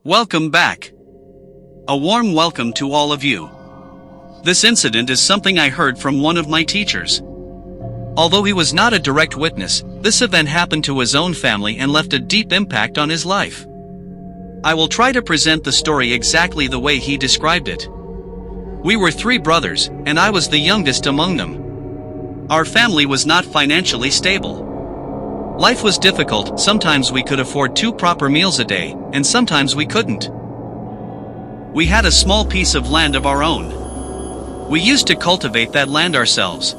Welcome back. A warm welcome to all of you. This incident is something I heard from one of my teachers. Although he was not a direct witness, this event happened to his own family and left a deep impact on his life. I will try to present the story exactly the way he described it. We were 3 brothers, and I was the youngest among them. Our family was not financially stable. Life was difficult. Sometimes we could afford 2 proper meals a day, and sometimes we couldn't. We had a small piece of land of our own. We used to cultivate that land ourselves.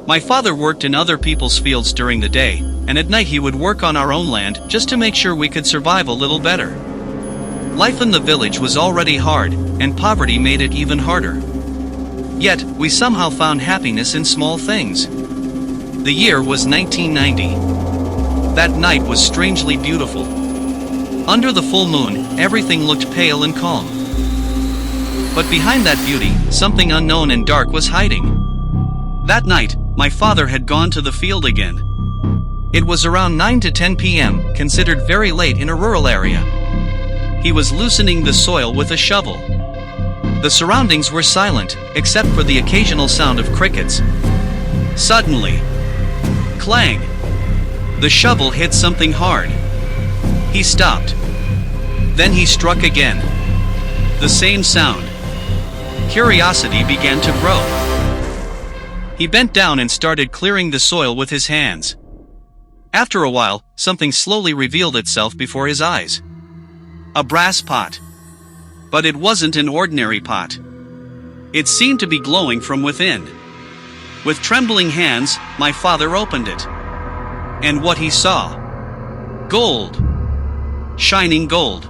My father worked in other people's fields during the day, and at night he would work on our own land just to make sure we could survive a little better. Life in the village was already hard, and poverty made it even harder. Yet, we somehow found happiness in small things. The year was 1990. That night was strangely beautiful. Under the full moon, everything looked pale and calm. But behind that beauty, something unknown and dark was hiding. That night, my father had gone to the field again. It was around 9 to 10 p.m., considered very late in a rural area. He was loosening the soil with a shovel. The surroundings were silent, except for the occasional sound of crickets. Suddenly, clang! The shovel hit something hard. He stopped. Then he struck again. The same sound. Curiosity began to grow. He bent down and started clearing the soil with his hands. After a while, something slowly revealed itself before his eyes. A brass pot. But it wasn't an ordinary pot. It seemed to be glowing from within. With trembling hands, my father opened it. And what he saw? Gold. Shining gold.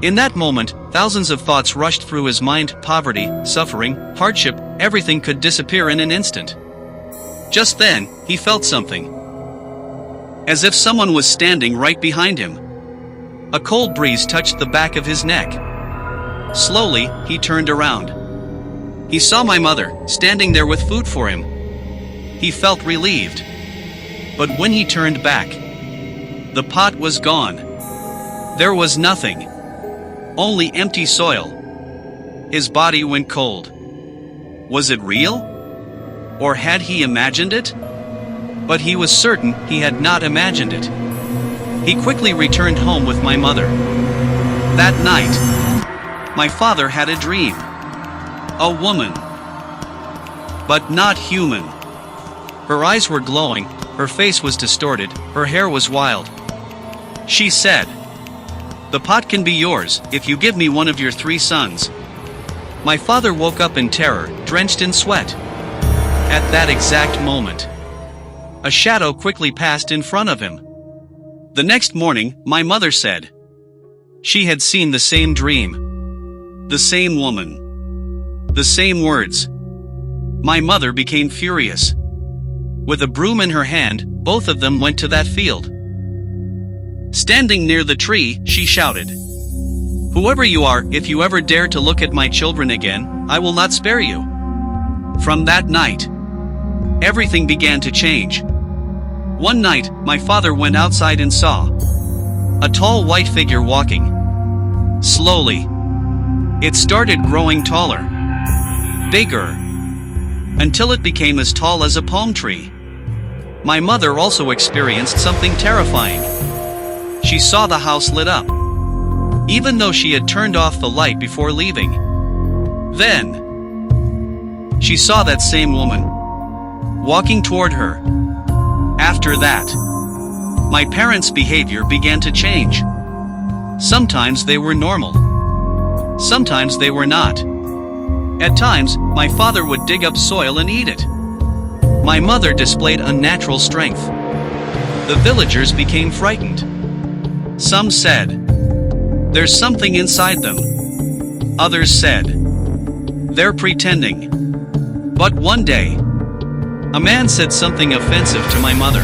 In that moment, thousands of thoughts rushed through his mind. Poverty, suffering, hardship, everything could disappear in an instant. Just then, he felt something. As if someone was standing right behind him. A cold breeze touched the back of his neck. Slowly, he turned around. He saw my mother, standing there with food for him. He felt relieved. But when he turned back, the pot was gone. There was nothing. Only empty soil. His body went cold. Was it real? Or had he imagined it? But he was certain he had not imagined it. He quickly returned home with my mother. That night, my father had a dream. A woman. But not human. Her eyes were glowing, her face was distorted, her hair was wild. She said, "The pot can be yours, if you give me one of your 3 sons." My father woke up in terror, drenched in sweat. At that exact moment, a shadow quickly passed in front of him. The next morning, my mother said, she had seen the same dream. The same woman. The same words. My mother became furious. With a broom in her hand, both of them went to that field. Standing near the tree, she shouted, "Whoever you are, if you ever dare to look at my children again, I will not spare you." From that night, everything began to change. One night, my father went outside and saw a tall white figure walking. Slowly, it started growing taller, bigger, until it became as tall as a palm tree. My mother also experienced something terrifying. She saw the house lit up, even though she had turned off the light before leaving. Then, she saw that same woman walking toward her. After that, my parents' behavior began to change. Sometimes they were normal. Sometimes they were not. At times, my father would dig up soil and eat it. My mother displayed unnatural strength. The villagers became frightened. Some said, "There's something inside them." Others said, "They're pretending." But one day, a man said something offensive to my mother.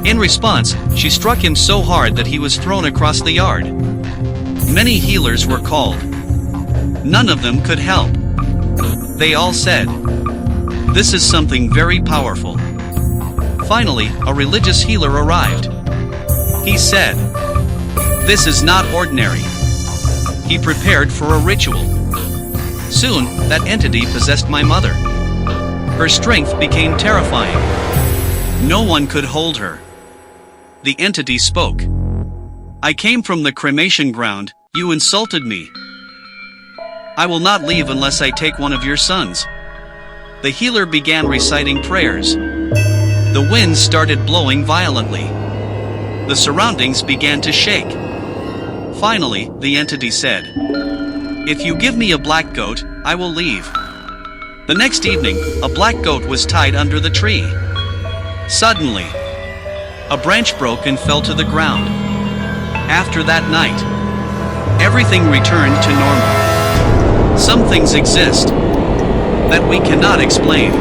In response, she struck him so hard that he was thrown across the yard. Many healers were called. None of them could help. They all said, "This is something very powerful." Finally, a religious healer arrived. He said, This is not ordinary. He prepared for a ritual. Soon, that entity possessed my mother. Her strength became terrifying. No one could hold her. The entity spoke. I came from the cremation ground, you insulted me. I will not leave unless I take one of your sons. The healer began reciting prayers. The wind started blowing violently. The surroundings began to shake. Finally, the entity said, "If you give me a black goat, I will leave." The next evening, a black goat was tied under the tree. Suddenly, a branch broke and fell to the ground. After that night, everything returned to normal. Some things exist that we cannot explain.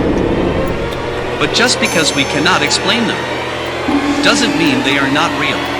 But just because we cannot explain them, doesn't mean they are not real.